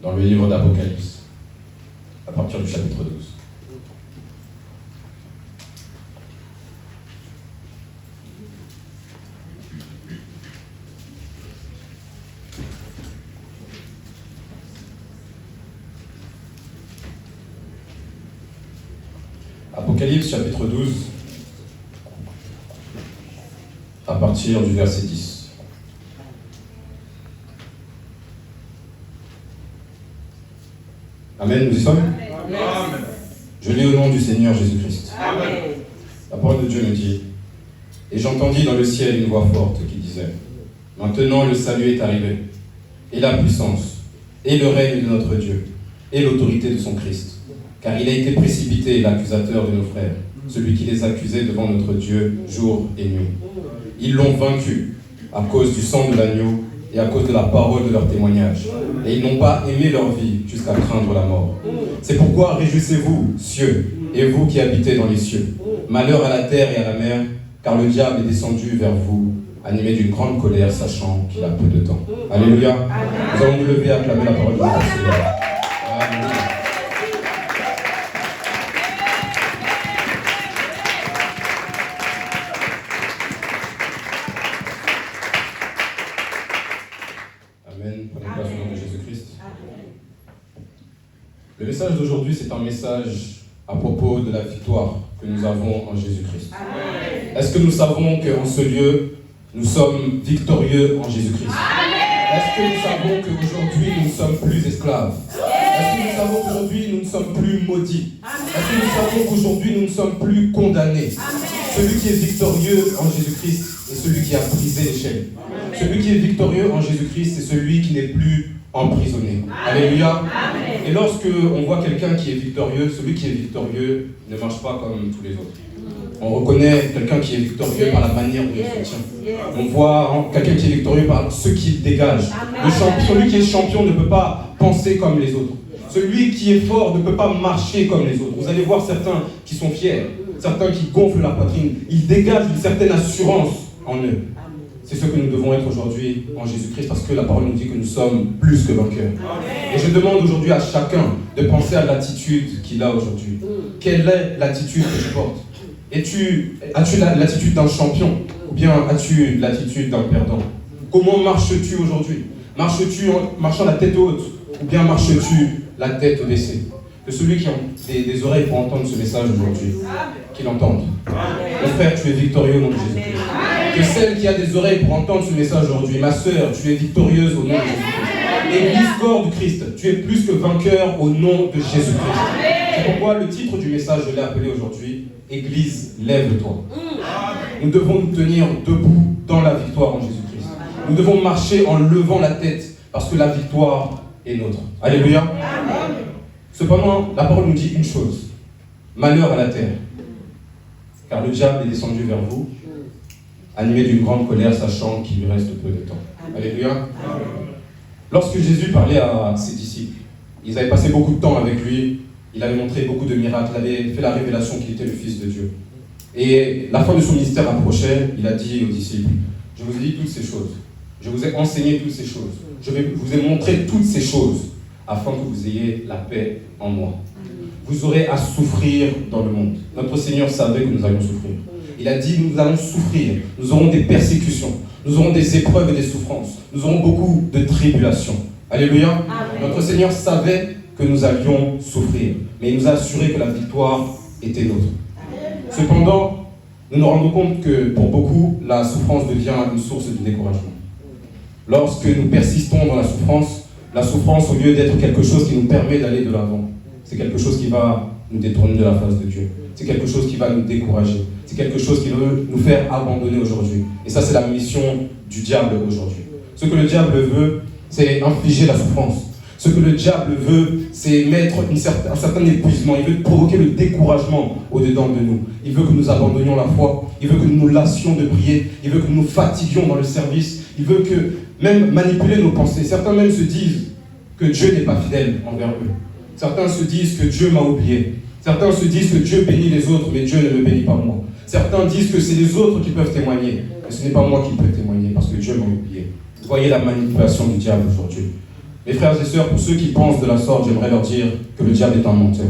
dans le livre d'Apocalypse, à partir du chapitre 12. Apocalypse chapitre 12, à partir du verset 10. Amen, nous y sommes ? Amen. Je lis au nom du Seigneur Jésus-Christ. Amen. La parole de Dieu me dit, « Et j'entendis dans le ciel une voix forte qui disait, « Maintenant le salut est arrivé, et la puissance, et le règne de notre Dieu, et l'autorité de son Christ. Car il a été précipité, l'accusateur de nos frères, celui qui les accusait devant notre Dieu jour et nuit. Ils l'ont vaincu à cause du sang de l'agneau et à cause de la parole de leur témoignage. Et ils n'ont pas aimé leur vie jusqu'à craindre la mort. C'est pourquoi réjouissez-vous, cieux, et vous qui habitez dans les cieux. Malheur à la terre et à la mer, car le diable est descendu vers vous, animé d'une grande colère, sachant qu'il a peu de temps. » Alléluia. Nous allons nous lever et acclamer la parole de notre Seigneur. Alléluia. Le message d'aujourd'hui, c'est un message à propos de la victoire que nous avons en Jésus-Christ. Est-ce que nous savons qu'en ce lieu, nous sommes victorieux en Jésus-Christ? Est-ce que nous savons qu'aujourd'hui, nous ne sommes plus esclaves? Est-ce que nous savons qu'aujourd'hui, nous ne sommes plus maudits? Est-ce que nous savons qu'aujourd'hui, nous ne sommes plus condamnés? Celui qui est victorieux en Jésus-Christ est celui qui a brisé l'échelle. Celui qui est victorieux en Jésus-Christ, c'est celui qui n'est plus emprisonné. Alléluia. Et lorsque on voit quelqu'un qui est victorieux, celui qui est victorieux ne marche pas comme tous les autres. On reconnaît quelqu'un qui est victorieux par la manière dont il se tient. On voit quelqu'un qui est victorieux par ce qu'il dégage. Celui qui est champion ne peut pas penser comme les autres. Celui qui est fort ne peut pas marcher comme les autres. Vous allez voir certains qui sont fiers, certains qui gonflent la poitrine. Ils dégagent une certaine assurance en eux. C'est ce que nous devons être aujourd'hui en Jésus-Christ, parce que la parole nous dit que nous sommes plus que vainqueurs. Et je demande aujourd'hui à chacun de penser à l'attitude qu'il a aujourd'hui. Quelle est l'attitude que tu portes? As-tu l'attitude d'un champion, ou bien as-tu l'attitude d'un perdant? Comment marches-tu aujourd'hui? Marches-tu en marchant la tête haute, ou bien marches-tu la tête baissée? Que celui qui a des oreilles pour entendre ce message aujourd'hui, qu'il entende. Mon frère, tu es victorieux au nom de Jésus-Christ. Que celle qui a des oreilles pour entendre ce message aujourd'hui, ma sœur, tu es victorieuse au nom de Jésus-Christ. Église corps du Christ, tu es plus que vainqueur au nom de Jésus-Christ. C'est pourquoi le titre du message, je l'ai appelé aujourd'hui, Église, lève-toi. Nous devons nous tenir debout dans la victoire en Jésus-Christ. Nous devons marcher en levant la tête, parce que la victoire est nôtre. Alléluia. Cependant, la parole nous dit une chose. Malheur à la terre, car le diable est descendu vers vous, animé d'une grande colère, sachant qu'il lui reste peu de temps. Alléluia. Lorsque Jésus parlait à ses disciples, ils avaient passé beaucoup de temps avec lui, il avait montré beaucoup de miracles, il avait fait la révélation qu'il était le Fils de Dieu. Et la fin de son ministère approchait, il a dit aux disciples, « Je vous ai dit toutes ces choses, je vous ai enseigné toutes ces choses, je vous ai montré toutes ces choses, afin que vous ayez la paix en moi. Vous aurez à souffrir dans le monde. » Notre Seigneur savait que nous allions souffrir. Il a dit, nous allons souffrir, nous aurons des persécutions, nous aurons des épreuves et des souffrances, nous aurons beaucoup de tribulations. Alléluia. Amen. Notre Seigneur savait que nous allions souffrir, mais il nous a assuré que la victoire était nôtre. Cependant, nous nous rendons compte que pour beaucoup, la souffrance devient une source de découragement. Lorsque nous persistons dans la souffrance, au lieu d'être quelque chose qui nous permet d'aller de l'avant, c'est quelque chose qui va nous détourner de la face de Dieu. C'est quelque chose qui va nous décourager. C'est quelque chose qui veut nous faire abandonner aujourd'hui. Et ça, c'est la mission du diable aujourd'hui. Ce que le diable veut, c'est infliger la souffrance. Ce que le diable veut, c'est mettre un certain épuisement. Il veut provoquer le découragement au-dedans de nous. Il veut que nous abandonnions la foi. Il veut que nous nous lassions de prier. Il veut que nous nous fatiguions dans le service. Il veut même manipuler nos pensées. Certains même se disent que Dieu n'est pas fidèle envers eux. Certains se disent que Dieu m'a oublié. Certains se disent que Dieu bénit les autres, mais Dieu ne me bénit pas moi. Certains disent que c'est les autres qui peuvent témoigner, mais ce n'est pas moi qui peux témoigner, parce que Dieu m'a oublié. Vous voyez la manipulation du diable aujourd'hui. Mes frères et sœurs, pour ceux qui pensent de la sorte, j'aimerais leur dire que le diable est un menteur.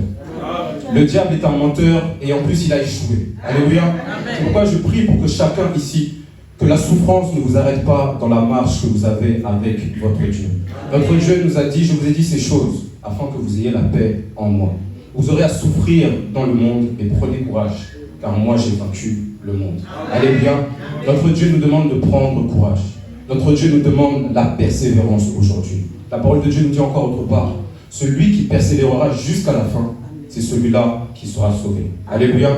Le diable est un menteur et en plus il a échoué. Alléluia. C'est pourquoi je prie pour que chacun ici, que la souffrance ne vous arrête pas dans la marche que vous avez avec votre Dieu. Notre Dieu nous a dit, je vous ai dit ces choses afin que vous ayez la paix en moi. Vous aurez à souffrir dans le monde, mais prenez courage, car moi j'ai vaincu le monde. Alléluia. Notre Dieu nous demande de prendre courage. Notre Dieu nous demande la persévérance aujourd'hui. La parole de Dieu nous dit encore autre part, celui qui persévérera jusqu'à la fin, c'est celui-là qui sera sauvé. Alléluia.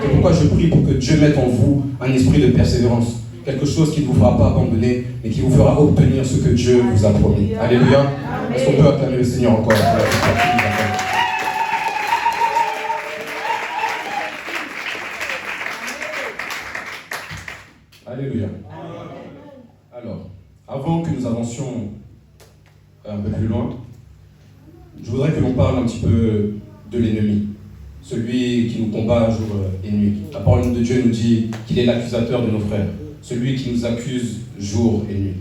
C'est pourquoi je prie pour que Dieu mette en vous un esprit de persévérance. Quelque chose qui ne vous fera pas abandonner, mais qui vous fera obtenir ce que Dieu vous a promis. Alléluia. Est-ce qu'on peut acclamer le Seigneur encore? Alléluia. Alors, avant que nous avancions un peu plus loin, je voudrais que l'on parle un petit peu de l'ennemi, celui qui nous combat jour et nuit. La parole de Dieu nous dit qu'il est l'accusateur de nos frères, celui qui nous accuse jour et nuit.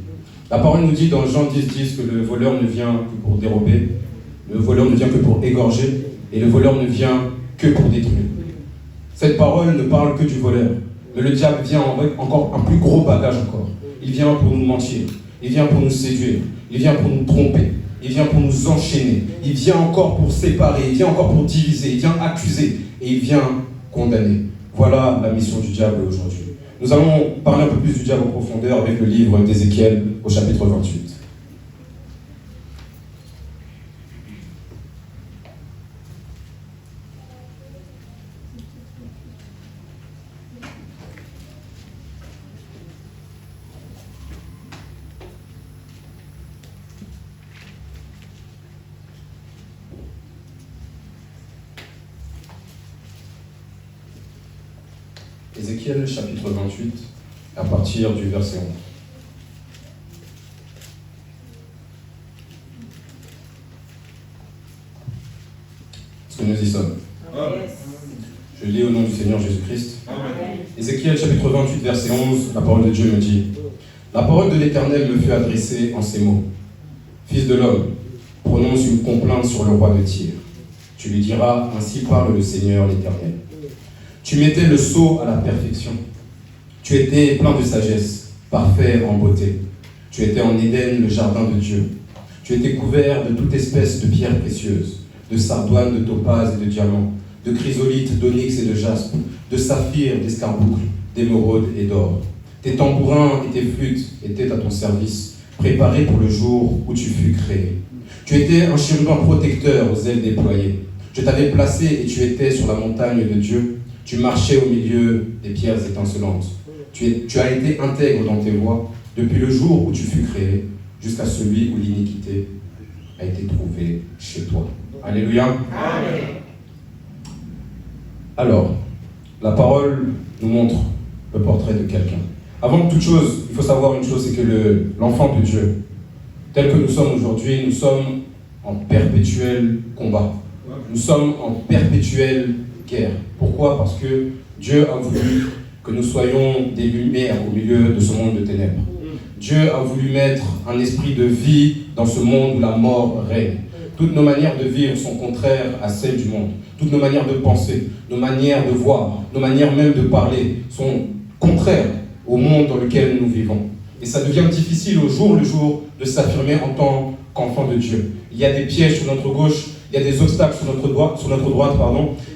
La parole nous dit dans Jean 10:10 que le voleur ne vient que pour dérober, le voleur ne vient que pour égorger, et le voleur ne vient que pour détruire. Cette parole ne parle que du voleur, mais le diable vient avec encore un plus gros bagage encore. Il vient pour nous mentir, il vient pour nous séduire, il vient pour nous tromper, il vient pour nous enchaîner, il vient encore pour séparer, il vient encore pour diviser, il vient accuser et il vient condamner. Voilà la mission du diable aujourd'hui. Nous allons parler un peu plus du diable en profondeur avec le livre d'Ézéchiel au chapitre 28. Ézéchiel chapitre 28, à partir du verset 11. Est-ce que nous y sommes? Je lis au nom du Seigneur Jésus-Christ. Ézéchiel chapitre 28, verset 11, la parole de Dieu me dit: la parole de l'Éternel me fut adressée en ces mots. Fils de l'homme, prononce une complainte sur le roi de Tyr. Tu lui diras, ainsi parle le Seigneur l'Éternel. Tu mettais le sceau à la perfection. Tu étais plein de sagesse, parfait en beauté. Tu étais en Éden, le jardin de Dieu. Tu étais couvert de toute espèce de pierres précieuses, de sardoine, de topaz et de diamants, de chrysolite, d'onyx et de jaspe, de saphir, d'escarboucle, d'émeraude et d'or. Tes tambourins et tes flûtes étaient à ton service, préparés pour le jour où tu fus créé. Tu étais un chérubin protecteur aux ailes déployées. Je t'avais placé et tu étais sur la montagne de Dieu. Tu marchais au milieu des pierres étincelantes. Tu as été intègre dans tes voies depuis le jour où tu fus créé jusqu'à celui où l'iniquité a été trouvée chez toi. Alléluia. Amen. Alors, la parole nous montre le portrait de quelqu'un. Avant toute chose, il faut savoir une chose, c'est que l'enfant de Dieu, tel que nous sommes aujourd'hui, nous sommes en perpétuel combat. Nous sommes en perpétuelle guerre. Pourquoi? Parce que Dieu a voulu que nous soyons des lumières au milieu de ce monde de ténèbres. Dieu a voulu mettre un esprit de vie dans ce monde où la mort règne. Toutes nos manières de vivre sont contraires à celles du monde. Toutes nos manières de penser, nos manières de voir, nos manières même de parler sont contraires au monde dans lequel nous vivons. Et ça devient difficile au jour le jour de s'affirmer en tant qu'enfant de Dieu. Il y a des pièges sur notre gauche, il y a des obstacles sur notre droite,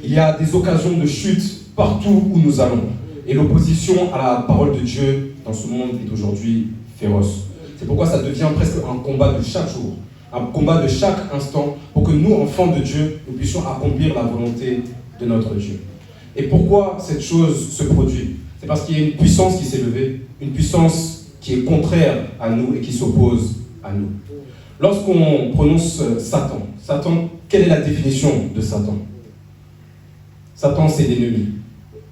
il y a des occasions de chute partout où nous allons. Et l'opposition à la parole de Dieu dans ce monde est aujourd'hui féroce. C'est pourquoi ça devient presque un combat de chaque jour, un combat de chaque instant, pour que nous, enfants de Dieu, nous puissions accomplir la volonté de notre Dieu. Et pourquoi cette chose se produit? C'est parce qu'il y a une puissance qui s'est levée, une puissance qui est contraire à nous et qui s'oppose à nous. Lorsqu'on prononce Satan, quelle est la définition de Satan? Satan, c'est l'ennemi.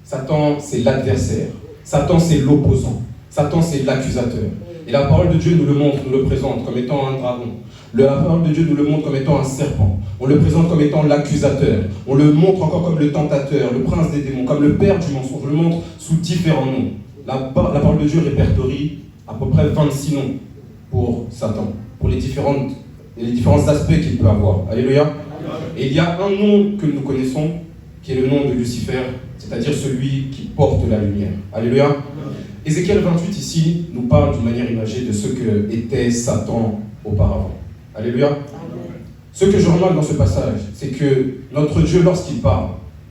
Satan, c'est l'adversaire. Satan, c'est l'opposant. Satan, c'est l'accusateur. Et la parole de Dieu nous le montre, nous le présente comme étant un dragon. La parole de Dieu nous le montre comme étant un serpent. On le présente comme étant l'accusateur. On le montre encore comme le tentateur, le prince des démons, comme le père du mensonge. On le montre sous différents noms. La parole de Dieu répertorie à peu près 26 noms pour Satan, pour les différentes et les différents aspects qu'il peut avoir. Alléluia. Et il y a un nom que nous connaissons, qui est le nom de Lucifer, c'est-à-dire celui qui porte la lumière. Alléluia. Ézéchiel 28 ici nous parle d'une manière imagée de ce que était Satan auparavant. Alléluia. Ce que je remarque dans ce passage, c'est que notre Dieu, lorsqu'il parle,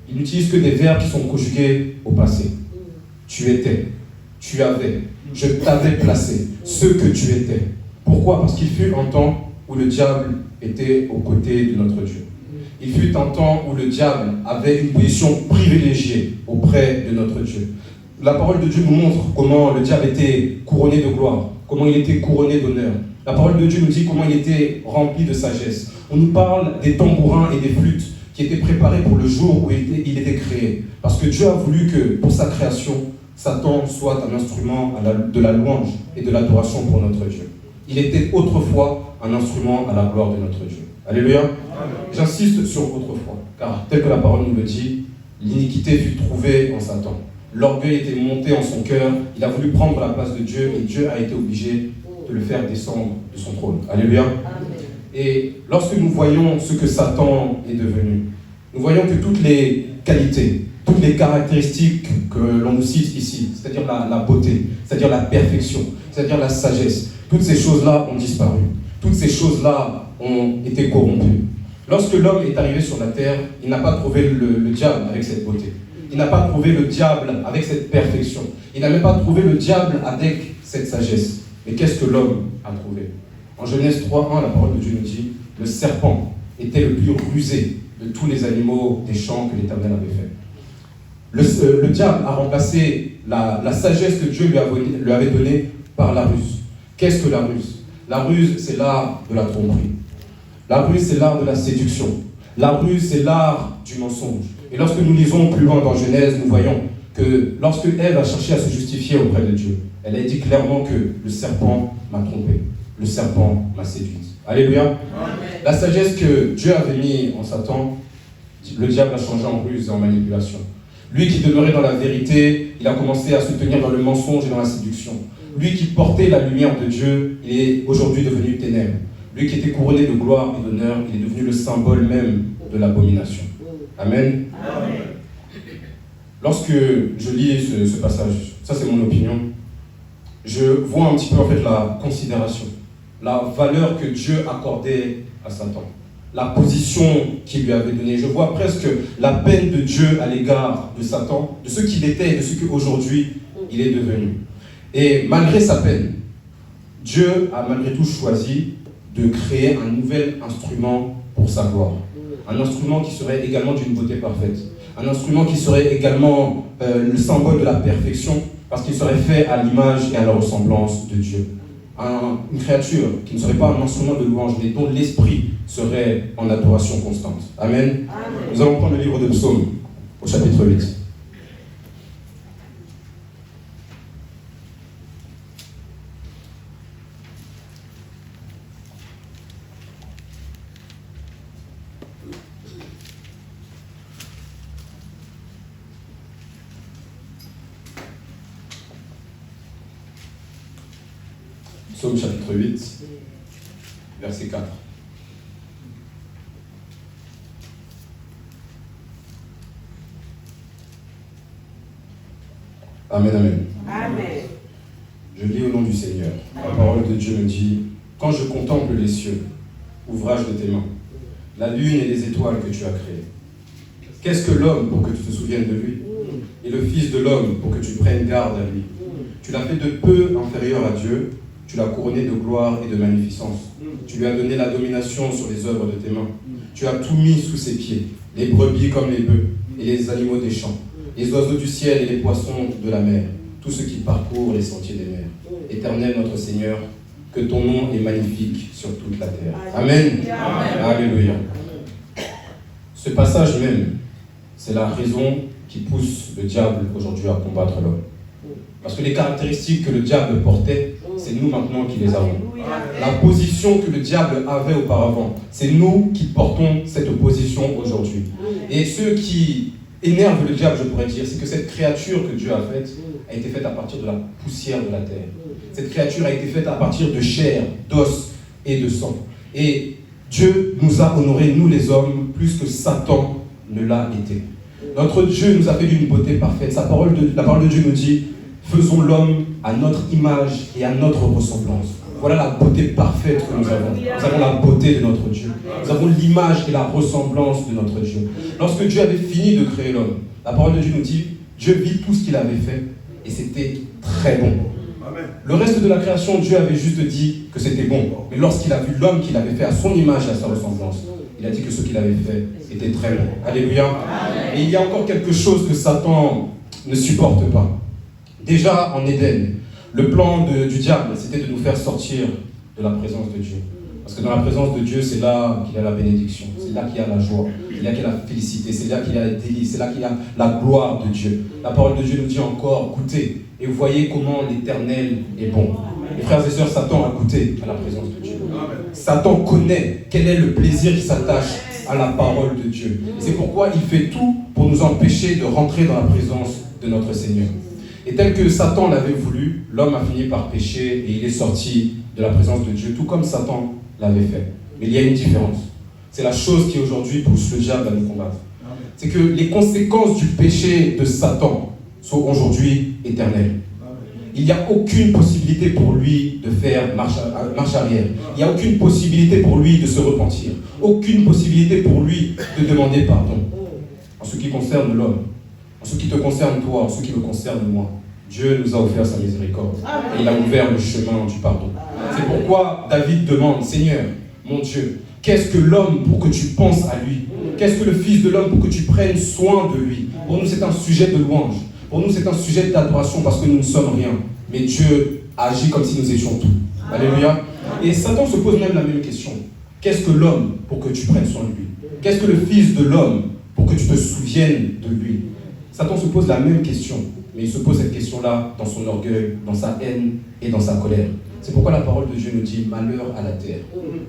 il n'utilise que des verbes qui sont conjugués au passé. Tu étais, tu avais, je t'avais placé, ce que tu étais. Pourquoi? Parce qu'il fut un temps où le diable était aux côtés de notre Dieu. Il fut un temps où le diable avait une position privilégiée auprès de notre Dieu. La parole de Dieu nous montre comment le diable était couronné de gloire, comment il était couronné d'honneur. La parole de Dieu nous dit comment il était rempli de sagesse. On nous parle des tambourins et des flûtes qui étaient préparés pour le jour où il était créé. Parce que Dieu a voulu que, pour sa création, Satan soit un instrument de la louange et de l'adoration pour notre Dieu. Il était autrefois un instrument à la gloire de notre Dieu. Alléluia. J'insiste sur autrefois, car tel que la parole nous le dit, l'iniquité fut trouvée en Satan. L'orgueil était monté en son cœur, il a voulu prendre la place de Dieu et Dieu a été obligé de le faire descendre de son trône. Alléluia. Et lorsque nous voyons ce que Satan est devenu, nous voyons que toutes les qualités, toutes les caractéristiques que l'on nous cite ici, c'est-à-dire la beauté, c'est-à-dire la perfection, c'est-à-dire la sagesse, toutes ces choses-là ont disparu. Toutes ces choses-là ont été corrompues. Lorsque l'homme est arrivé sur la terre, il n'a pas trouvé le diable avec cette beauté. Il n'a pas trouvé le diable avec cette perfection. Il n'a même pas trouvé le diable avec cette sagesse. Mais qu'est-ce que l'homme a trouvé? En Genèse 3:1, la parole de Dieu nous dit « Le serpent était le plus rusé de tous les animaux des champs que l'Éternel avait fait. » Le diable a remplacé la sagesse que Dieu lui avait donnée par la ruse. Qu'est-ce que la ruse? La ruse, c'est l'art de la tromperie. La ruse, c'est l'art de la séduction. La ruse, c'est l'art du mensonge. Et lorsque nous lisons plus loin dans Genèse, nous voyons que lorsque Ève a cherché à se justifier auprès de Dieu, elle a dit clairement que le serpent m'a trompé, le serpent m'a séduite. Alléluia. Amen. La sagesse que Dieu avait mis en Satan, le diable a changé en ruse et en manipulation. Lui qui demeurait dans la vérité, il a commencé à se tenir dans le mensonge et dans la séduction. Lui qui portait la lumière de Dieu, il est aujourd'hui devenu ténèbres. Lui qui était couronné de gloire et d'honneur, il est devenu le symbole même de l'abomination. Amen. Amen. Lorsque je lis ce passage, ça c'est mon opinion, je vois un petit peu en fait la considération, la valeur que Dieu accordait à Satan, la position qu'il lui avait donnée. Je vois presque la peine de Dieu à l'égard de Satan, de ce qu'il était et de ce qu'aujourd'hui il est devenu. Et malgré sa peine, Dieu a malgré tout choisi de créer un nouvel instrument pour sa gloire. Un instrument qui serait également d'une beauté parfaite. Un instrument qui serait également le symbole de la perfection, parce qu'il serait fait à l'image et à la ressemblance de Dieu. Une créature qui ne serait pas un instrument de louange, mais dont l'esprit serait en adoration constante. Amen. Amen. Nous allons prendre le livre de Psaume, au chapitre 8. Psaume chapitre 8, verset 4. Amen, amen. Amen. Je lis au nom du Seigneur. La parole de Dieu me dit « Quand je contemple les cieux, ouvrage de tes mains, la lune et les étoiles que tu as créées, qu'est-ce que l'homme pour que tu te souviennes de lui? Et le Fils de l'homme pour que tu prennes garde à lui? Tu l'as fait de peu inférieur à Dieu, tu l'as couronné de gloire et de magnificence. Tu lui as donné la domination sur les œuvres de tes mains. Tu as tout mis sous ses pieds, les brebis comme les bœufs, et les animaux des champs, les oiseaux du ciel et les poissons de la mer, tout ce qui parcourt les sentiers des mers. Éternel notre Seigneur, que ton nom est magnifique sur toute la terre. Amen. Amen. Alléluia. Ce passage même, c'est la raison qui pousse le diable aujourd'hui à combattre l'homme. Parce que les caractéristiques que le diable portait, c'est nous maintenant qui les avons. La position que le diable avait auparavant, c'est nous qui portons cette position aujourd'hui. Et ce qui énerve le diable, je pourrais dire, c'est que cette créature que Dieu a faite a été faite à partir de la poussière de la terre. Cette créature a été faite à partir de chair, d'os et de sang. Et Dieu nous a honorés, nous les hommes, plus que Satan ne l'a été. Notre Dieu nous a fait d'une beauté parfaite. La parole de Dieu nous dit, faisons l'homme à notre image et à notre ressemblance. Voilà la beauté parfaite que nous avons. Nous avons la beauté de notre Dieu. Nous avons l'image et la ressemblance de notre Dieu. Lorsque Dieu avait fini de créer l'homme, la parole de Dieu nous dit, Dieu vit tout ce qu'il avait fait et c'était très bon. Amen. Le reste de la création, Dieu avait juste dit que c'était bon. Mais lorsqu'il a vu l'homme qu'il avait fait à son image et à sa ressemblance, il a dit que ce qu'il avait fait était très bon. Alléluia. Amen. Et il y a encore quelque chose que Satan ne supporte pas. Déjà en Éden, le plan du diable, c'était de nous faire sortir de la présence de Dieu. Parce que dans la présence de Dieu, c'est là qu'il y a la bénédiction, c'est là qu'il y a la joie, c'est là qu'il y a la félicité, c'est là qu'il y a les délices, c'est là qu'il y a la gloire de Dieu. La parole de Dieu nous dit encore, goûtez et voyez comment l'Éternel est bon. Mes frères et sœurs, Satan a goûté à la présence de Dieu. Satan connaît quel est le plaisir qui s'attache à la parole de Dieu. C'est pourquoi il fait tout pour nous empêcher de rentrer dans la présence de notre Seigneur. Et tel que Satan l'avait voulu, l'homme a fini par pécher et il est sorti de la présence de Dieu, tout comme Satan l'avait fait. Mais il y a une différence. C'est la chose qui aujourd'hui pousse le diable à nous combattre. C'est que les conséquences du péché de Satan sont aujourd'hui éternelles. Il n'y a aucune possibilité pour lui de faire marche arrière. Il n'y a aucune possibilité pour lui de se repentir. Aucune possibilité pour lui de demander pardon. En ce qui concerne l'homme, en ce qui te concerne toi, en ce qui me concerne moi, Dieu nous a offert sa miséricorde. Et il a ouvert le chemin du pardon. C'est pourquoi David demande, Seigneur, mon Dieu, qu'est-ce que l'homme pour que tu penses à lui? Qu'est-ce que le Fils de l'homme pour que tu prennes soin de lui? Pour nous, c'est un sujet de louange. Pour nous, c'est un sujet d'adoration parce que nous ne sommes rien. Mais Dieu agit comme si nous étions tout. Alléluia. Et Satan se pose même la même question. Qu'est-ce que l'homme pour que tu prennes soin de lui? Qu'est-ce que le Fils de l'homme pour que tu te souviennes de lui? Satan se pose la même question. Mais il se pose cette question-là dans son orgueil, dans sa haine et dans sa colère. C'est pourquoi la parole de Dieu nous dit « Malheur à la terre,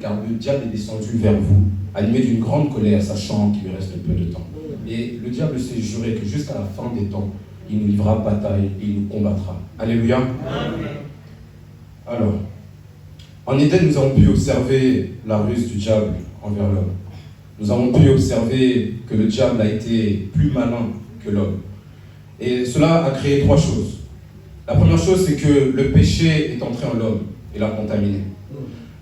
car le diable est descendu vers vous, animé d'une grande colère, sachant qu'il lui reste peu de temps. » Et le diable s'est juré que jusqu'à la fin des temps, il nous livrera bataille et il nous combattra. Alléluia. Alors, en Éden, nous avons pu observer la ruse du diable envers l'homme. Nous avons pu observer que le diable a été plus malin que l'homme. Et cela a créé trois choses. La première chose, c'est que le péché est entré en l'homme et l'a contaminé.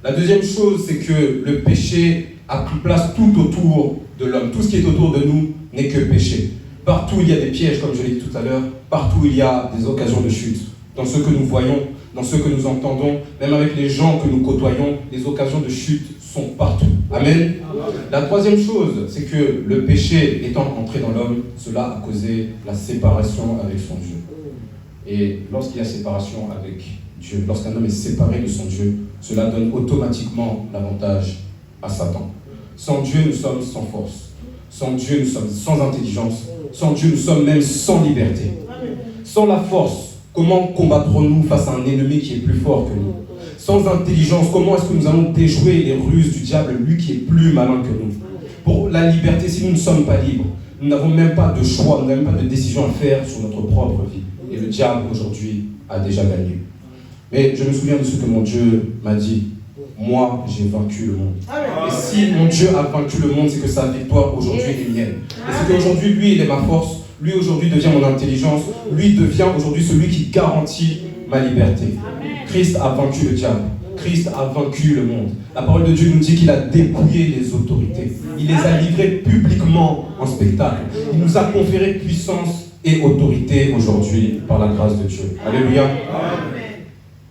La deuxième chose, c'est que le péché a pris place tout autour de l'homme. Tout ce qui est autour de nous n'est que péché. Partout il y a des pièges, comme je l'ai dit tout à l'heure. Partout il y a des occasions de chute. Dans ce que nous voyons, dans ce que nous entendons, même avec les gens que nous côtoyons, les occasions de chute sont partout. Amen. La troisième chose, c'est que le péché étant entré dans l'homme, cela a causé la séparation avec son Dieu. Et lorsqu'il y a séparation avec Dieu, lorsqu'un homme est séparé de son Dieu, cela donne automatiquement l'avantage à Satan. Sans Dieu, nous sommes sans force. Sans Dieu, nous sommes sans intelligence. Sans Dieu, nous sommes même sans liberté. Sans la force, comment combattrons-nous face à un ennemi qui est plus fort que nous? Sans intelligence, comment est-ce que nous allons déjouer les ruses du diable, lui qui est plus malin que nous? Pour la liberté, si nous ne sommes pas libres, nous n'avons même pas de choix, nous n'avons même pas de décision à faire sur notre propre vie. Et le diable, aujourd'hui, a déjà gagné. Mais je me souviens de ce que mon Dieu m'a dit. Moi, j'ai vaincu le monde. Et si mon Dieu a vaincu le monde, c'est que sa victoire aujourd'hui est mienne. Et c'est qu'aujourd'hui, lui, il est ma force. Lui, aujourd'hui, devient mon intelligence. Lui devient aujourd'hui celui qui garantit ma liberté. Christ a vaincu le diable. Christ a vaincu le monde. La parole de Dieu nous dit qu'il a dépouillé les autorités. Il les a livrées publiquement en spectacle. Il nous a conféré puissance et autorité aujourd'hui par la grâce de Dieu. Alléluia.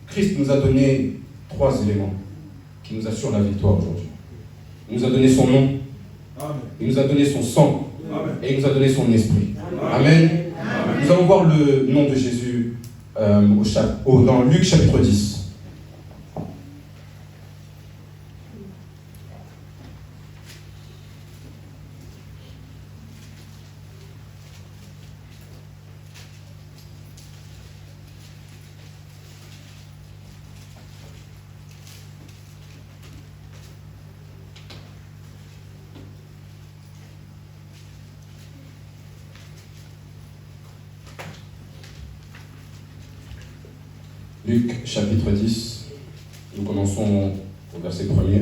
Christ nous a donné trois éléments qui nous assurent la victoire aujourd'hui. Il nous a donné son nom, il nous a donné son sang, et il nous a donné son esprit. Amen. Nous allons voir le nom de Jésus dans Luc chapitre 10. Luc chapitre 10, nous commençons au verset 1er.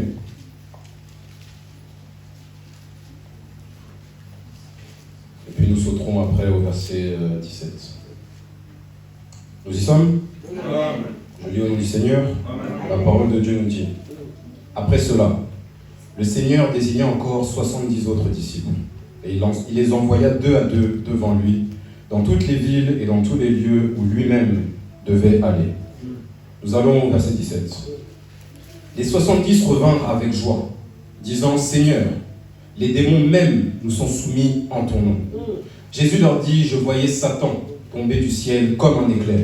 nous sauterons après au verset 17. Nous y sommes? Amen. Je lis au nom du Seigneur. Amen. La parole de Dieu nous dit: après cela, le Seigneur désigna encore 70 autres disciples, et il les envoya 2 à 2 devant lui, dans toutes les villes et dans tous les lieux où lui-même devait aller. Nous allons au verset 17. Les 70 revinrent avec joie, disant: Seigneur, les démons même nous sont soumis en ton nom. Jésus leur dit: je voyais Satan tomber du ciel comme un éclair.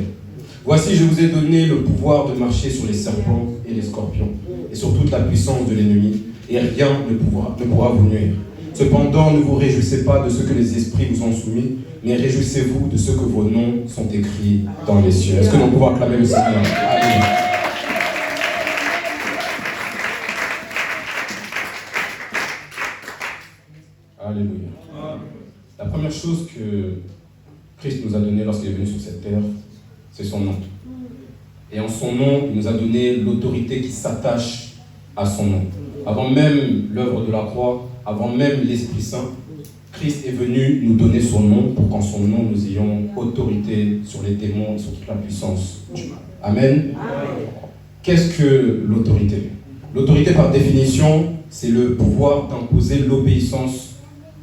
Voici, je vous ai donné le pouvoir de marcher sur les serpents et les scorpions, et sur toute la puissance de l'ennemi, et rien ne pourra vous nuire. Cependant, ne vous réjouissez pas de ce que les esprits vous ont soumis, mais réjouissez-vous de ce que vos noms sont écrits dans les cieux. Est-ce que nous pouvons acclamer le Seigneur? Amen. Alléluia. La première chose que Christ nous a donnée lorsqu'il est venu sur cette terre, c'est son nom. Et en son nom, il nous a donné l'autorité qui s'attache à son nom. Avant même l'œuvre de la croix, avant même l'Esprit Saint, Christ est venu nous donner son nom pour qu'en son nom, nous ayons autorité sur les démons et sur toute la puissance du mal. Amen. Qu'est-ce que l'autorité? L'autorité, par définition, c'est le pouvoir d'imposer l'obéissance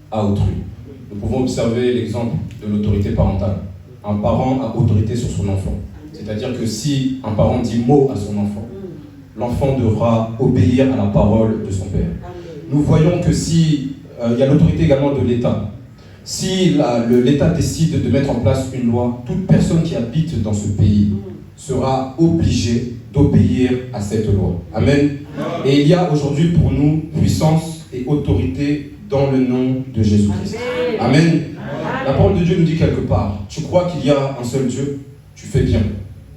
à autrui. Nous pouvons observer l'exemple de l'autorité parentale. Un parent a autorité sur son enfant. C'est-à-dire que si un parent dit mot à son enfant, l'enfant devra obéir à la parole de son père. Nous voyons que si il y a l'autorité également de l'État. Si l'État décide de mettre en place une loi, toute personne qui habite dans ce pays sera obligée d'obéir à cette loi. Amen. Et il y a aujourd'hui pour nous puissance et autorité dans le nom de Jésus-Christ. Amen. La parole de Dieu nous dit quelque part: tu crois qu'il y a un seul Dieu, tu fais bien.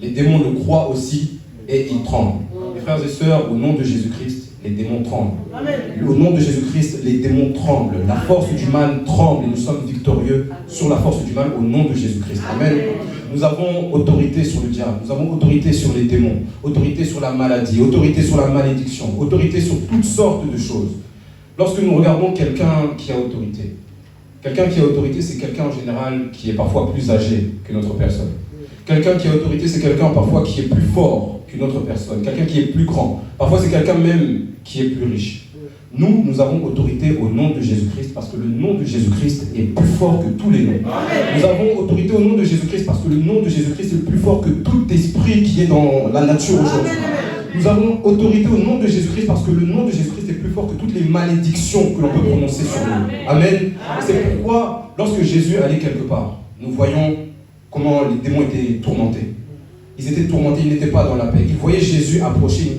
Les démons le croient aussi et ils tremblent. Mes frères et sœurs, au nom de Jésus-Christ, les démons tremblent. Au nom de Jésus-Christ, les démons tremblent. La force du mal tremble et nous sommes victorieux sur la force du mal au nom de Jésus-Christ. Amen. Nous avons autorité sur le diable, nous avons autorité sur les démons, autorité sur la maladie, autorité sur la malédiction, autorité sur toutes sortes de choses. Lorsque nous regardons quelqu'un qui a autorité, c'est quelqu'un en général qui est parfois plus âgé que notre personne. Quelqu'un qui a autorité, c'est quelqu'un parfois qui est plus fort qu'une autre personne, quelqu'un qui est plus grand. Parfois, c'est quelqu'un même qui est plus riche. Nous avons autorité au nom de Jésus-Christ parce que le nom de Jésus-Christ est plus fort que tous les noms. Nous avons autorité au nom de Jésus-Christ parce que le nom de Jésus-Christ est plus fort que tout esprit qui est dans la nature aujourd'hui. Nous avons autorité au nom de Jésus-Christ parce que le nom de Jésus-Christ est plus fort que toutes les malédictions que l'on peut prononcer sur nous. Amen. C'est pourquoi, lorsque Jésus allait quelque part, nous voyons comment les démons étaient tourmentés. Ils étaient tourmentés, ils n'étaient pas dans la paix. Ils voyaient Jésus approcher,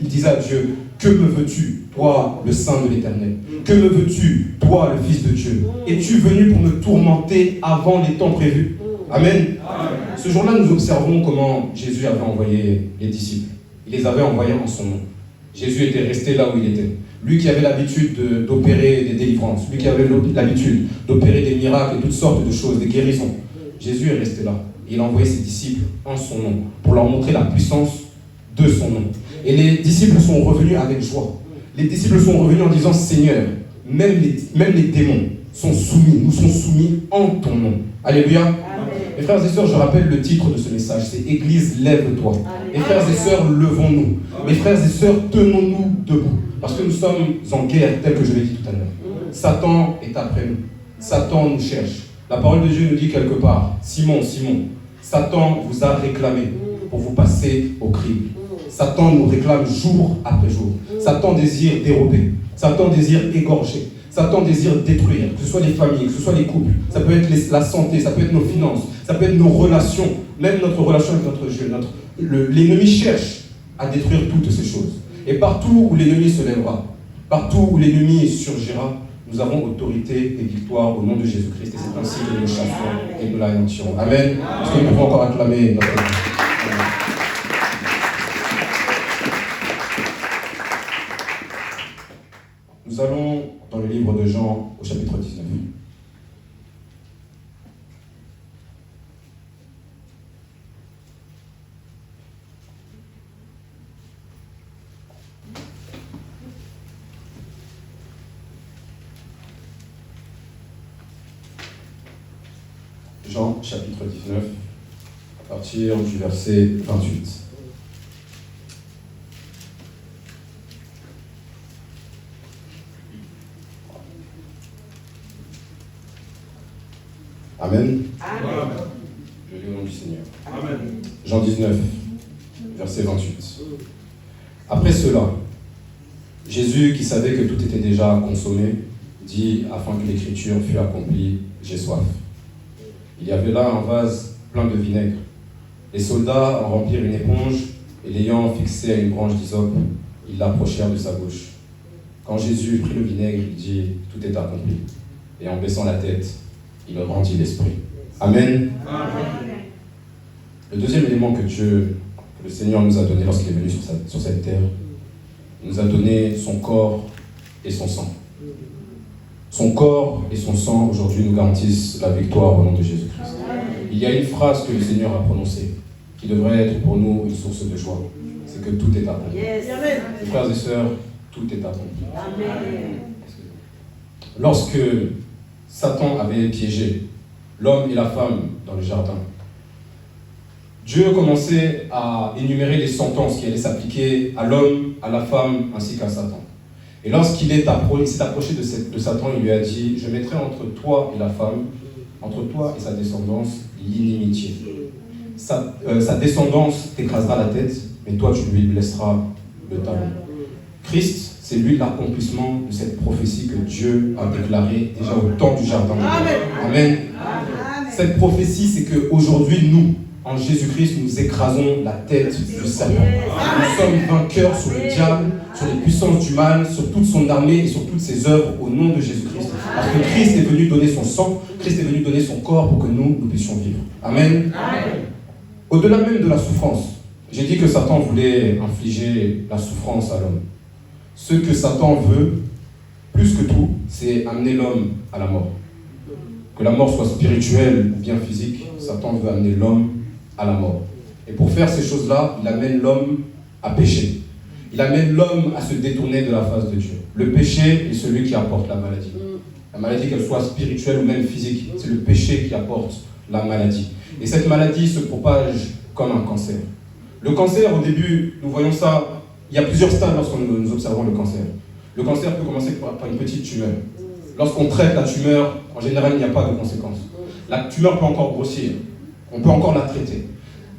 il disait à Dieu: que me veux-tu, toi, le Saint de l'Éternel? Que me veux-tu, toi, le Fils de Dieu? Es-tu venu pour me tourmenter avant les temps prévus? Amen. Ce jour-là, nous observons comment Jésus avait envoyé les disciples. Il les avait envoyés en son nom. Jésus était resté là où il était. Lui qui avait l'habitude d'opérer des délivrances, lui qui avait l'habitude d'opérer des miracles et toutes sortes de choses, des guérisons. Jésus est resté là. Et il a envoyé ses disciples en son nom pour leur montrer la puissance de son nom. Et les disciples sont revenus avec joie. Les disciples sont revenus en disant: Seigneur, même les démons sont soumis, nous sont soumis en ton nom. Alléluia. Amen. Mes frères et sœurs, je rappelle le titre de ce message, c'est Église, lève-toi. Mes frères et sœurs, levons-nous. Mes frères et sœurs, tenons-nous debout. Parce que nous sommes en guerre, tel que je l'ai dit tout à l'heure. Satan est après nous. Satan nous cherche. La parole de Dieu nous dit quelque part: Simon, Simon, Satan vous a réclamé pour vous passer au crible. Satan nous réclame jour après jour. Satan désire dérober. Satan désire égorger. Satan désire détruire, que ce soit les familles, que ce soit les couples. Ça peut être la santé, ça peut être nos finances, ça peut être nos relations, même notre relation avec notre Dieu. L'ennemi cherche à détruire toutes ces choses. Et partout où l'ennemi se lèvera, partout où l'ennemi surgira, nous avons autorité et victoire au nom de Jésus-Christ. Et c'est ainsi que nous chassons et nous l'anéantirons. Amen. Est-ce que nous pouvons encore acclamer notre Dieu? Nous allons dans le livre de Jean au chapitre 19. Jean chapitre 19, à partir du verset 28. Amen. Amen. Je lis au nom du Seigneur. Amen. Jean 19, verset 28. Après cela, Jésus, qui savait que tout était déjà consommé, dit, afin que l'écriture fût accomplie, j'ai soif. Il y avait là un vase plein de vinaigre. Les soldats en remplirent une éponge et l'ayant fixé à une branche d'hysope, ils l'approchèrent de sa bouche. Quand Jésus prit le vinaigre, il dit, tout est accompli. Et en baissant la tête, il rendit l'esprit. Amen. Amen. Le deuxième élément que le Seigneur nous a donné lorsqu'il est venu sur cette terre, il nous a donné son corps et son sang. Son corps et son sang, aujourd'hui, nous garantissent la victoire au nom de Jésus-Christ. Il y a une phrase que le Seigneur a prononcée, qui devrait être pour nous une source de joie. C'est que tout est accompli. Mes frères et sœurs, tout est accompli. Amen. Lorsque Satan avait piégé l'homme et la femme dans le jardin, Dieu commençait à énumérer les sentences qui allaient s'appliquer à l'homme, à la femme, ainsi qu'à Satan. Et lorsqu'il s'est approché de Satan, il lui a dit, je mettrai entre toi et la femme, entre toi et sa descendance, l'inimitié. Sa descendance t'écrasera la tête, mais toi tu lui blesseras le talon. Christ, c'est lui l'accomplissement de cette prophétie que Dieu a déclarée déjà au temps du jardin. Amen. Amen. Cette prophétie, c'est qu'aujourd'hui, nous, en Jésus-Christ, nous écrasons la tête du serpent. Nous sommes vainqueurs sur le diable, sur les puissances du mal, sur toute son armée et sur toutes ses œuvres au nom de Jésus-Christ. Parce que Christ est venu donner son sang, Christ est venu donner son corps pour que nous puissions vivre. Amen. Amen. Au-delà même de la souffrance, j'ai dit que Satan voulait infliger la souffrance à l'homme. Ce que Satan veut, plus que tout, c'est amener l'homme à la mort. Que la mort soit spirituelle ou bien physique, Satan veut amener l'homme à la mort. Et pour faire ces choses-là, il amène l'homme à pécher. Il amène l'homme à se détourner de la face de Dieu. Le péché est celui qui apporte la maladie. La maladie, qu'elle soit spirituelle ou même physique, c'est le péché qui apporte la maladie. Et cette maladie se propage comme un cancer. Le cancer, au début, nous voyons ça, il y a plusieurs stades lorsque nous observons le cancer. Le cancer peut commencer par une petite tumeur. Lorsqu'on traite la tumeur, en général, il n'y a pas de conséquences. La tumeur peut encore grossir. On peut encore la traiter.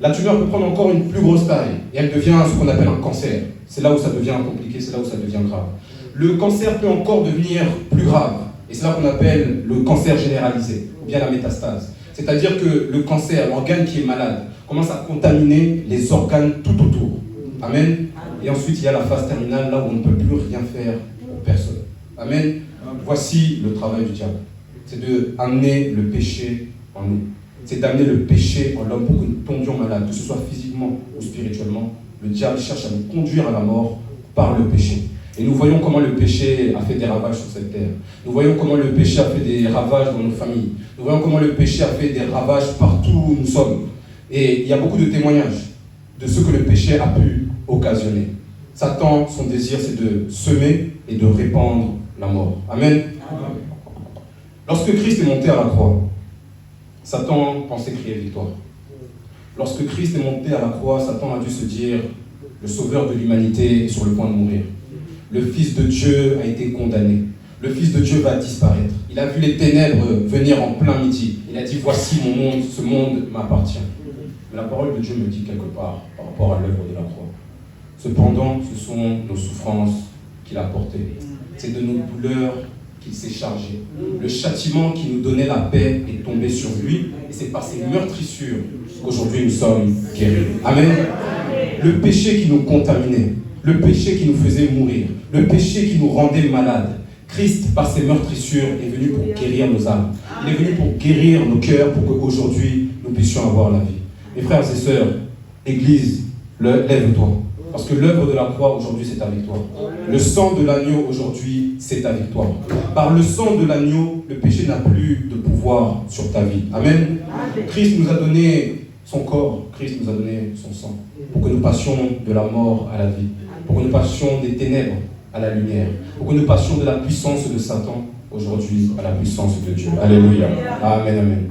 La tumeur peut prendre encore une plus grosse taille et elle devient ce qu'on appelle un cancer. C'est là où ça devient compliqué, c'est là où ça devient grave. Le cancer peut encore devenir plus grave et c'est là qu'on appelle le cancer généralisé ou bien la métastase. C'est-à-dire que le cancer, l'organe qui est malade, commence à contaminer les organes tout autour. Amen. Et ensuite, il y a la phase terminale, là où on ne peut plus rien faire pour personne. Amen. Voici le travail du diable. C'est d'amener le péché en nous. C'est d'amener le péché en l'homme pour que nous tombions malades, que ce soit physiquement ou spirituellement. Le diable cherche à nous conduire à la mort par le péché. Et nous voyons comment le péché a fait des ravages sur cette terre. Nous voyons comment le péché a fait des ravages dans nos familles. Nous voyons comment le péché a fait des ravages partout où nous sommes. Et il y a beaucoup de témoignages de ce que le péché a pu occasionner. Satan, son désir, c'est de semer et de répandre la mort. Amen. Lorsque Christ est monté à la croix, Satan pensait crier victoire. Lorsque Christ est monté à la croix, Satan a dû se dire, le sauveur de l'humanité est sur le point de mourir. Le Fils de Dieu a été condamné. Le Fils de Dieu va disparaître. Il a vu les ténèbres venir en plein midi. Il a dit, voici mon monde, ce monde m'appartient. Mais la parole de Dieu me dit quelque part par rapport à l'œuvre de la croix. Cependant, ce sont nos souffrances qu'il a portées. C'est de nos douleurs qu'il s'est chargé. Le châtiment qui nous donnait la paix est tombé sur lui. Et c'est par ses meurtrissures qu'aujourd'hui nous sommes guéris. Amen. Le péché qui nous contaminait, le péché qui nous faisait mourir, le péché qui nous rendait malades, Christ, par ses meurtrissures, est venu pour guérir nos âmes. Il est venu pour guérir nos cœurs, pour qu'aujourd'hui nous puissions avoir la vie. Mes frères et sœurs, Église, lève-toi. Parce que l'œuvre de la croix aujourd'hui, c'est ta victoire. Le sang de l'agneau aujourd'hui, c'est ta victoire. Par le sang de l'agneau, le péché n'a plus de pouvoir sur ta vie. Amen. Christ nous a donné son corps, Christ nous a donné son sang, pour que nous passions de la mort à la vie, pour que nous passions des ténèbres à la lumière, pour que nous passions de la puissance de Satan aujourd'hui à la puissance de Dieu. Alléluia. Amen, amen.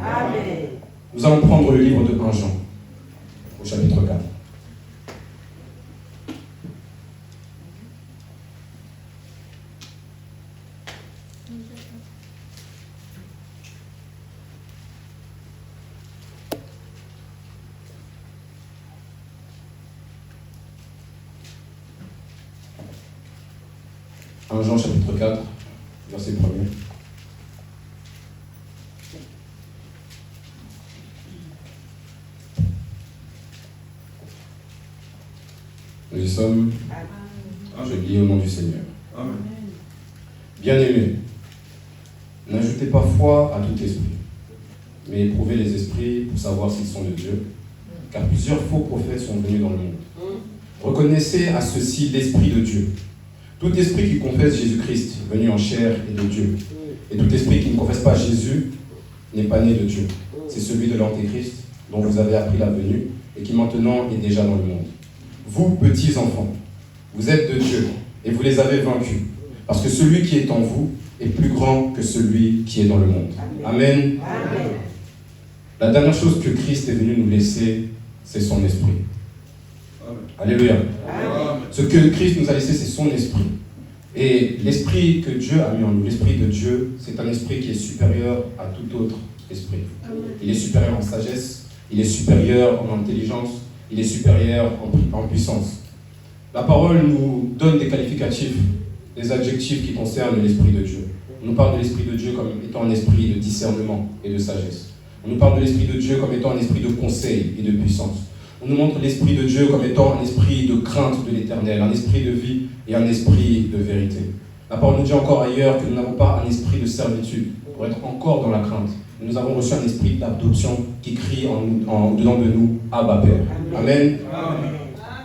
Nous allons prendre le livre de 1 Jean, au chapitre 4. Jean chapitre 4, verset 1er. Nous y sommes. Je lis au nom du Seigneur. Amen. Bien-aimés, n'ajoutez pas foi à tout esprit, mais éprouvez les esprits pour savoir s'ils sont de Dieu, car plusieurs faux prophètes sont venus dans le monde. Reconnaissez à ceci l'Esprit de Dieu. Tout esprit qui confesse Jésus-Christ, venu en chair, est de Dieu. Et tout esprit qui ne confesse pas Jésus n'est pas né de Dieu. C'est celui de l'Antéchrist, dont vous avez appris la venue, et qui maintenant est déjà dans le monde. Vous, petits enfants, vous êtes de Dieu, et vous les avez vaincus, parce que celui qui est en vous est plus grand que celui qui est dans le monde. Amen. Amen. La dernière chose que Christ est venu nous laisser, c'est son esprit. Amen. Alléluia. Amen. Ce que Christ nous a laissé, c'est son esprit. Et l'esprit que Dieu a mis en nous, l'esprit de Dieu, c'est un esprit qui est supérieur à tout autre esprit. Il est supérieur en sagesse, il est supérieur en intelligence, il est supérieur en puissance. La parole nous donne des qualificatifs, des adjectifs qui concernent l'esprit de Dieu. On nous parle de l'esprit de Dieu comme étant un esprit de discernement et de sagesse. On nous parle de l'esprit de Dieu comme étant un esprit de conseil et de puissance. On nous montre l'Esprit de Dieu comme étant un esprit de crainte de l'Éternel, un esprit de vie et un esprit de vérité. La parole nous dit encore ailleurs que nous n'avons pas un esprit de servitude pour être encore dans la crainte. Nous avons reçu un esprit d'adoption qui crie dedans de nous, Abba Père. Amen. Amen.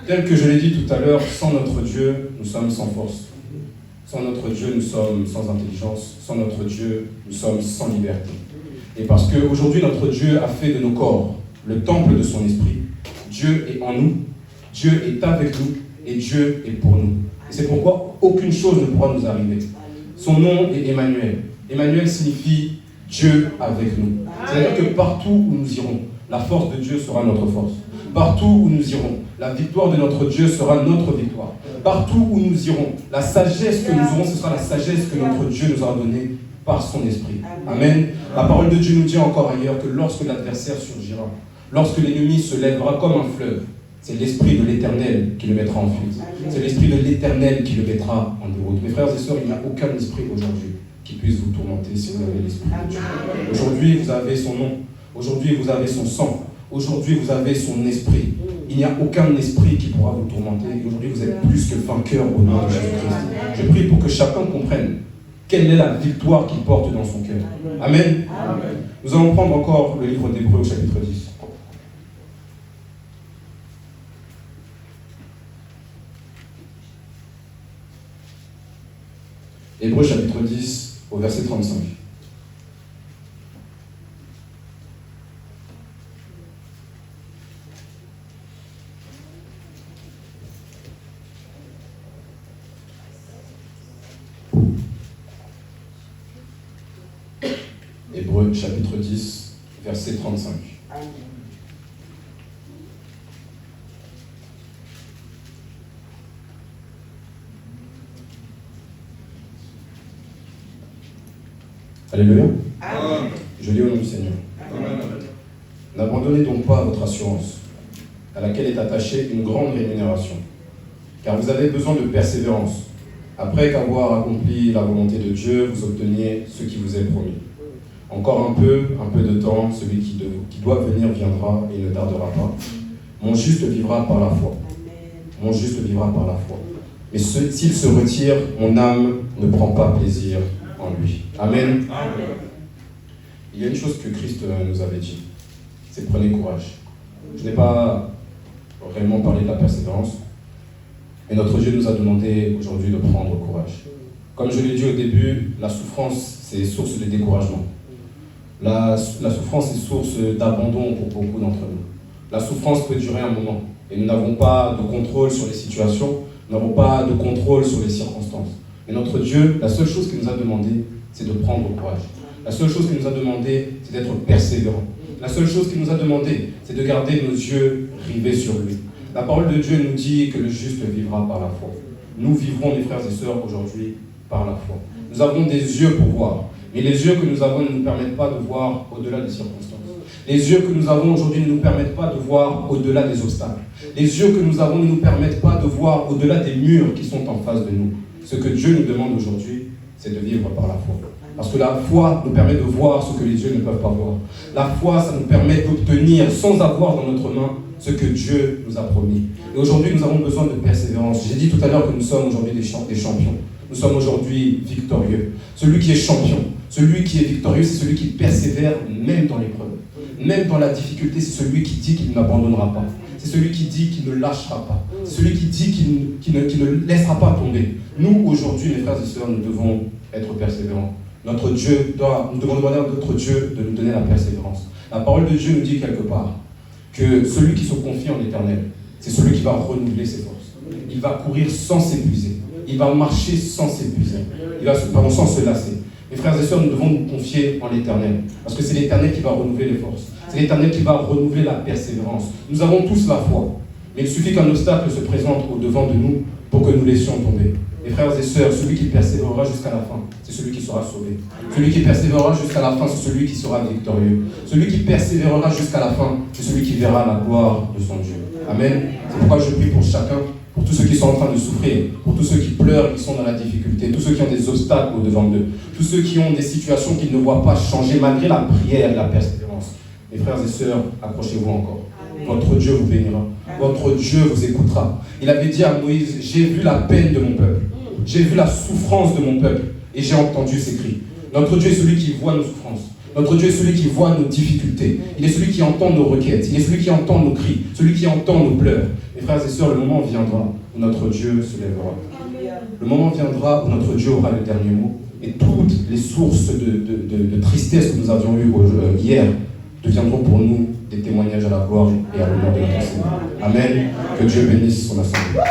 Tel que je l'ai dit tout à l'heure, sans notre Dieu, nous sommes sans force. Sans notre Dieu, nous sommes sans intelligence. Sans notre Dieu, nous sommes sans liberté. Et parce qu'aujourd'hui, notre Dieu a fait de nos corps le temple de son esprit. Dieu est en nous, Dieu est avec nous et Dieu est pour nous. Et c'est pourquoi aucune chose ne pourra nous arriver. Son nom est Emmanuel. Emmanuel signifie Dieu avec nous. C'est-à-dire que partout où nous irons, la force de Dieu sera notre force. Partout où nous irons, la victoire de notre Dieu sera notre victoire. Partout où nous irons, la sagesse que nous aurons, ce sera la sagesse que notre Dieu nous aura donnée par son esprit. Amen. La parole de Dieu nous dit encore ailleurs que lorsque l'adversaire surgira, lorsque l'ennemi se lèvera comme un fleuve, c'est l'Esprit de l'Éternel qui le mettra en fuite. C'est l'Esprit de l'Éternel qui le mettra en déroute. Mes frères et sœurs, il n'y a aucun esprit aujourd'hui qui puisse vous tourmenter si vous avez l'Esprit de Dieu. Aujourd'hui, vous avez son nom. Aujourd'hui, vous avez son sang. Aujourd'hui, vous avez son esprit. Il n'y a aucun esprit qui pourra vous tourmenter. Aujourd'hui, vous êtes plus que vainqueur au nom de Jésus-Christ. Je prie pour que chacun comprenne quelle est la victoire qu'il porte dans son cœur. Amen. Amen. Nous allons prendre encore le livre d'Hébreux au chapitre 10. Hébreux chapitre 10 au verset 35. Hébreux chapitre 10, verset 35. Alléluia. Amen. Je lis au nom du Seigneur. Amen. N'abandonnez donc pas votre assurance, à laquelle est attachée une grande rémunération, car vous avez besoin de persévérance. Après qu'avoir accompli la volonté de Dieu, vous obteniez ce qui vous est promis. Encore un peu de temps, celui qui doit venir viendra et ne tardera pas. Mon juste vivra par la foi. Mon juste vivra par la foi. Mais s'il se retire, mon âme ne prend pas plaisir en lui. Amen. Amen. Il y a une chose que Christ nous avait dit, c'est prenez courage. Je n'ai pas réellement parlé de la persévérance, mais notre Dieu nous a demandé aujourd'hui de prendre courage. Comme je l'ai dit au début, la souffrance, c'est source de découragement. La souffrance est source d'abandon pour beaucoup d'entre nous. La souffrance peut durer un moment, et nous n'avons pas de contrôle sur les situations, nous n'avons pas de contrôle sur les circonstances. Mais notre Dieu, la seule chose qu'il nous a demandé, c'est de prendre courage. La seule chose qu'il nous a demandé, c'est d'être persévérant. La seule chose qu'il nous a demandé, c'est de garder nos yeux rivés sur lui. La parole de Dieu nous dit que le juste vivra par la foi. Nous vivrons, mes frères et sœurs, aujourd'hui par la foi. Nous avons des yeux pour voir, mais les yeux que nous avons ne nous permettent pas de voir au-delà des circonstances. Les yeux que nous avons aujourd'hui ne nous permettent pas de voir au-delà des obstacles. Les yeux que nous avons ne nous permettent pas de voir au-delà des murs qui sont en face de nous. Ce que Dieu nous demande aujourd'hui, c'est de vivre par la foi. Parce que la foi nous permet de voir ce que les yeux ne peuvent pas voir. La foi, ça nous permet d'obtenir sans avoir dans notre main ce que Dieu nous a promis. Et aujourd'hui, nous avons besoin de persévérance. J'ai dit tout à l'heure que nous sommes aujourd'hui des champions. Nous sommes aujourd'hui victorieux. Celui qui est champion, celui qui est victorieux, c'est celui qui persévère même dans l'épreuve. Même dans la difficulté, c'est celui qui dit qu'il n'abandonnera pas. C'est celui qui dit qu'il ne lâchera pas. C'est celui qui dit qu'il ne laissera pas tomber. Nous, aujourd'hui, mes frères et sœurs, nous devons être persévérants. Nous devons demander à notre Dieu de nous donner la persévérance. La parole de Dieu nous dit quelque part que celui qui se confie en l'Éternel, c'est celui qui va renouveler ses forces. Il va courir sans s'épuiser. Il va marcher sans s'épuiser. Il va sans se lasser. Mes frères et sœurs, nous devons nous confier en l'Éternel. Parce que c'est l'Éternel qui va renouveler les forces. C'est l'Éternel qui va renouveler la persévérance. Nous avons tous la foi. Mais il suffit qu'un obstacle se présente au-devant de nous pour que nous laissions tomber. Mes frères et sœurs, celui qui persévérera jusqu'à la fin, c'est celui qui sera sauvé. Celui qui persévérera jusqu'à la fin, c'est celui qui sera victorieux. Celui qui persévérera jusqu'à la fin, c'est celui qui verra la gloire de son Dieu. Amen. C'est pourquoi je prie pour chacun, pour tous ceux qui sont en train de souffrir, pour tous ceux qui pleurent, qui sont dans la difficulté, tous ceux qui ont des obstacles au-devant d'eux, tous ceux qui ont des situations qu'ils ne voient pas changer malgré la prière et la persévérance. Mes frères et sœurs, accrochez-vous encore. Votre Dieu vous bénira. Votre Dieu vous écoutera. Il avait dit à Moïse, j'ai vu la peine de mon peuple. J'ai vu la souffrance de mon peuple et j'ai entendu ses cris. Notre Dieu est celui qui voit nos souffrances. Notre Dieu est celui qui voit nos difficultés. Il est celui qui entend nos requêtes. Il est celui qui entend nos cris. Celui qui entend nos pleurs. Mes frères et sœurs, le moment viendra où notre Dieu se lèvera. Le moment viendra où notre Dieu aura le dernier mot. Et toutes les sources de tristesse que nous avions eues hier deviendront pour nous des témoignages à la gloire et à l'honneur de notre Seigneur. Amen. Que Dieu bénisse son assemblée.